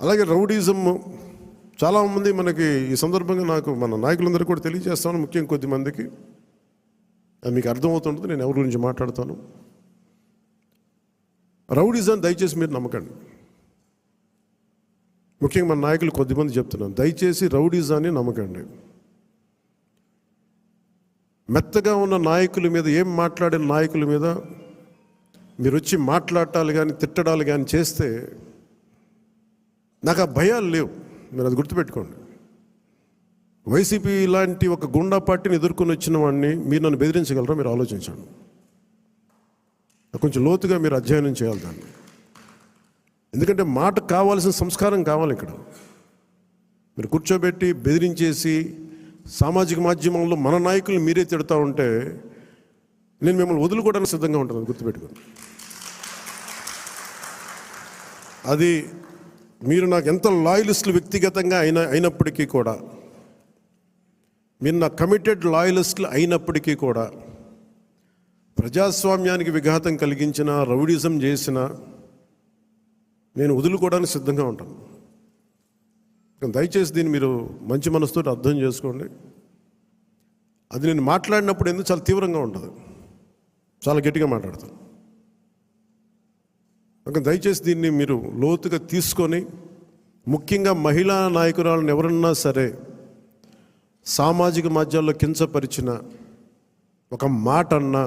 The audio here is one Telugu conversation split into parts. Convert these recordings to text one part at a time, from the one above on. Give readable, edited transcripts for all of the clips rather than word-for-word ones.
అలాగే రౌడీజం చాలామంది మనకి ఈ సందర్భంగా నాకు మన నాయకులందరూ కూడా తెలియజేస్తాను, ముఖ్యంగా కొద్దిమందికి అది మీకు అర్థమవుతుంటుంది నేను ఎవరి గురించి మాట్లాడతాను. రౌడీజం దయచేసి మీరు నమ్మకండి. ముఖ్యంగా మన నాయకులు కొద్దిమంది చెప్తున్నాను, దయచేసి రౌడీజాన్ని నమ్మకండి. మెత్తగా ఉన్న నాయకుల మీద, ఏం మాట్లాడిన నాయకుల మీద మీరు వచ్చి మాట్లాడాలి కానీ తిట్టడాలు కానీ చేస్తే నాకు ఆ భయాలు లేవు. మీరు అది గుర్తుపెట్టుకోండి. వైసీపీ లాంటి ఒక గుండా పార్టీని ఎదుర్కొని వచ్చిన వాడిని మీరు నన్ను బెదిరించగలరా? మీరు ఆలోచించండి. కొంచెం లోతుగా మీరు అధ్యయనం చేయాలి దాన్ని. ఎందుకంటే మాట కావాల్సిన సంస్కారం కావాలి. ఇక్కడ మీరు కూర్చోబెట్టి బెదిరించేసి సామాజిక మాధ్యమంలో మన నాయకులు మీరే తిడతా ఉంటే నేను మిమ్మల్ని వదులుకోవడానికి సిద్ధంగా ఉంటాను, గుర్తుపెట్టుకోండి. అది మీరు నాకు ఎంత లాయలిస్టులు వ్యక్తిగతంగా అయినప్పటికీ కూడా, మీరు నా కమిటెడ్ లాయలిస్టులు అయినప్పటికీ కూడా, ప్రజాస్వామ్యానికి విఘాతం కలిగించిన, రౌడీజం చేసిన నేను వదులుకోవడానికి సిద్ధంగా ఉంటాను. దయచేసి దీన్ని మీరు మంచి మనసుతో అర్థం చేసుకోండి. అది నేను మాట్లాడినప్పుడు ఎందుకు చాలా తీవ్రంగా ఉంటుంది, చాలా గట్టిగా మాట్లాడతాను. దయచేసి దీన్ని మీరు లోతుగా తీసుకొని, ముఖ్యంగా మహిళా నాయకురాలను ఎవరన్నా సరే సామాజిక మాధ్యమాల్లో కించపరిచిన ఒక మాట అన్నా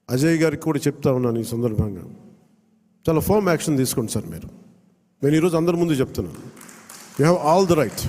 అజయ్ గారికి కూడా చెప్తా ఉన్నాను ఈ సందర్భంగా, చాలా ఫర్మ్ యాక్షన్ తీసుకోండి సార్. నేను ఈరోజు అందరి ముందు చెప్తున్నాను, you have all the right.